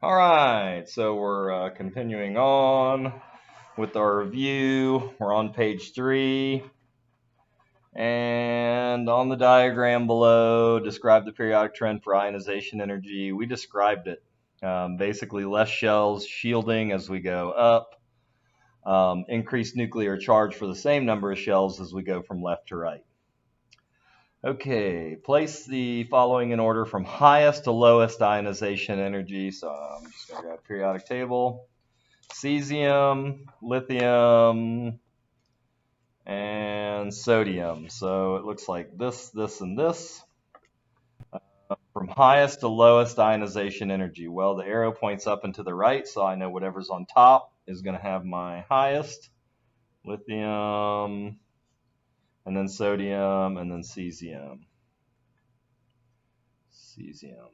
All right, so we're continuing on with our review. We're on page 3, and on the diagram below, describe the periodic trend for ionization energy. We described it. Basically, less shells shielding as we go up, increased nuclear charge for the same number of shells as we go from left to right. Okay, place the following in order from highest to lowest ionization energy. So I'm just going to grab periodic table. Cesium, lithium, and sodium. So it looks like this, this, and this. From highest to lowest ionization energy. Well, the arrow points up and to the right, so I know whatever's on top is going to have my highest. Lithium, and then sodium, and then cesium. Cesium.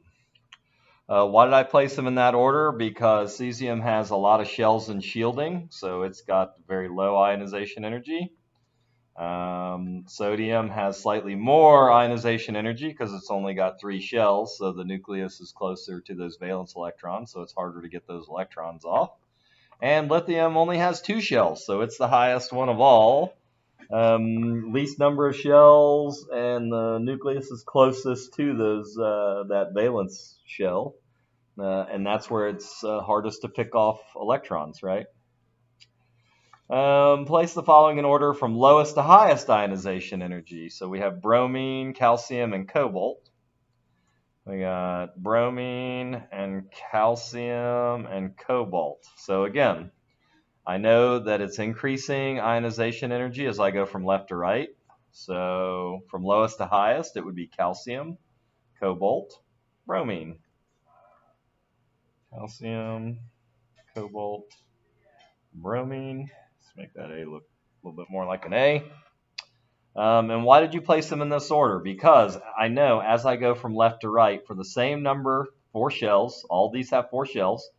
Why did I place them in that order? Because cesium has a lot of shells and shielding, so it's got very low ionization energy. Sodium has slightly more ionization energy because it's only got 3 shells, so the nucleus is closer to those valence electrons, so it's harder to get those electrons off. And lithium only has 2 shells, so it's the highest one of all. Least number of shells, and the nucleus is closest to those that valence shell, and that's where it's hardest to pick off electrons, right? Place the following in order from lowest to highest ionization energy. So we have bromine, calcium, and cobalt. We got bromine and calcium and cobalt. So again, I know that it's increasing ionization energy as I go from left to right. So from lowest to highest, it would be calcium, cobalt, bromine. Calcium, cobalt, bromine. Let's make that A look a little bit more like an A. And why did you place them in this order? Because I know as I go from left to right, for the same number, 4 shells, all these have 4 shells.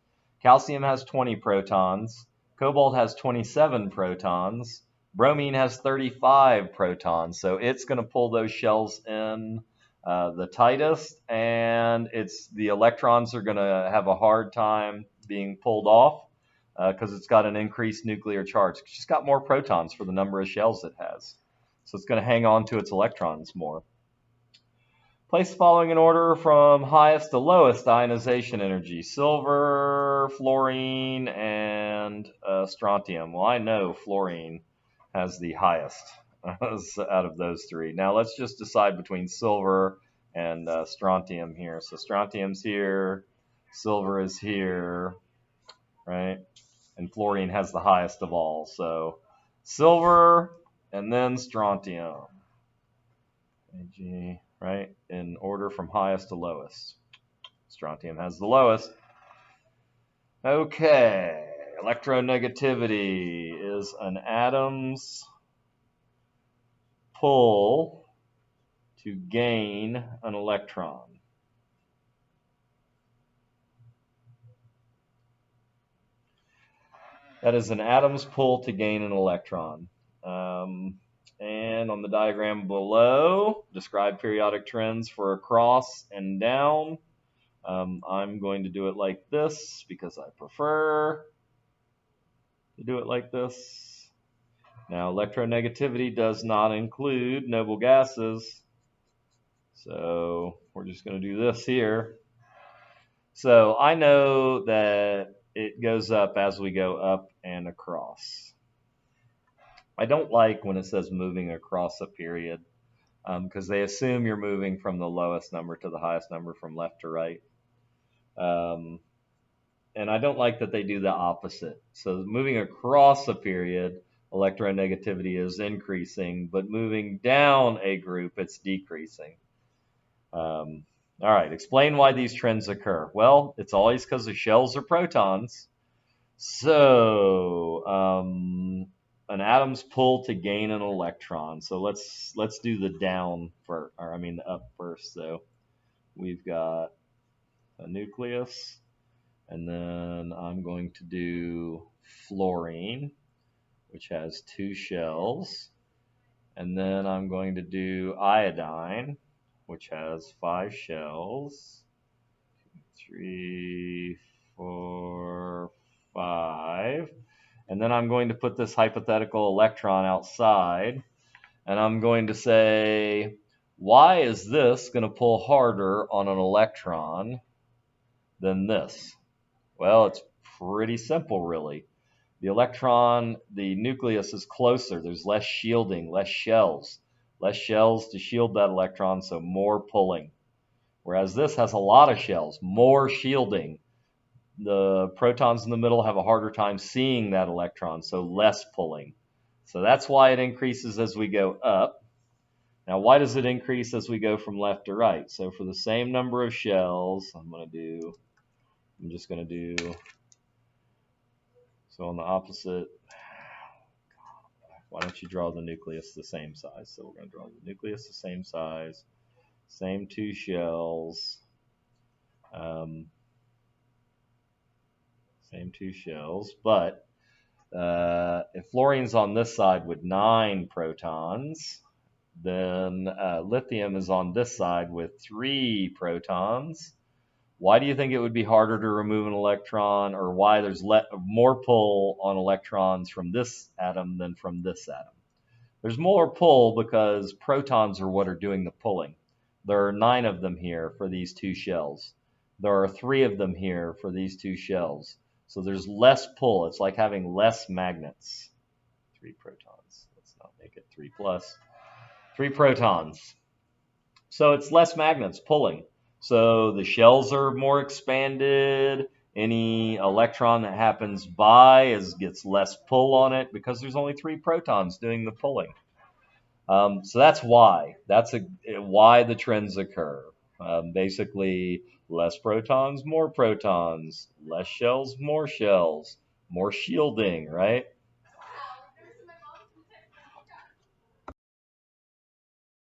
Calcium has 20 protons. Cobalt has 27 protons. Bromine has 35 protons. So it's going to pull those shells in the tightest, and the electrons are going to have a hard time being pulled off because it's got an increased nuclear charge. It's just got more protons for the number of shells it has. So it's going to hang on to its electrons more. Place the following in order from highest to lowest ionization energy. Silver, fluorine, and strontium. Well, I know fluorine has the highest out of those 3. Now let's just decide between silver and strontium here. So strontium's here, silver is here, right? And fluorine has the highest of all. So silver, and then strontium. Ag, right? In order from highest to lowest. Strontium has the lowest. Okay. Electronegativity is an atom's pull to gain an electron. That is an atom's pull to gain an electron. And on the diagram below, describe periodic trends for across and down. I'm going to do it like this because I prefer to do it like this. Now, electronegativity does not include noble gases, so we're just going to do this here. So I know that it goes up as we go up and across. I don't like when it says moving across a period because they assume you're moving from the lowest number to the highest number from left to right. And I don't like that they do the opposite. So moving across a period, electronegativity is increasing, but moving down a group, it's decreasing. All right, explain why these trends occur. Well, it's always because the shells are protons. So an atom's pull to gain an electron. So let's do the down first, or I mean the up first. So we've got a nucleus, and then I'm going to do fluorine, which has 2 shells, and then I'm going to do iodine, which has 5 shells. 3, And then I'm going to put this hypothetical electron outside, and I'm going to say, why is this going to pull harder on an electron than this? Well, it's pretty simple, really. The electron, the nucleus is closer. There's less shielding, less shells to shield that electron, so more pulling. Whereas this has a lot of shells, more shielding. The protons in the middle have a harder time seeing that electron, so less pulling. So that's why it increases as we go up. Now, why does it increase as we go from left to right? So for the same number of shells, I'm just going to do, so on the opposite, why don't you draw the nucleus the same size? So we're going to draw the nucleus the same size, same two shells, but if fluorine's on this side with 9 protons, then lithium is on this side with 3 protons. Why do you think it would be harder to remove an electron, or why there's more pull on electrons from this atom than from this atom? There's more pull because protons are what are doing the pulling. There are 9 of them here for these 2 shells. There are 3 of them here for these 2 shells. So there's less pull. It's like having less magnets. 3 protons. Let's not make it 3 plus. 3 protons. So it's less magnets pulling. So the shells are more expanded. Any electron that happens by gets less pull on it because there's only 3 protons doing the pulling. So that's why. That's why the trends occur. Basically, less protons, more protons, less shells, more shielding, right?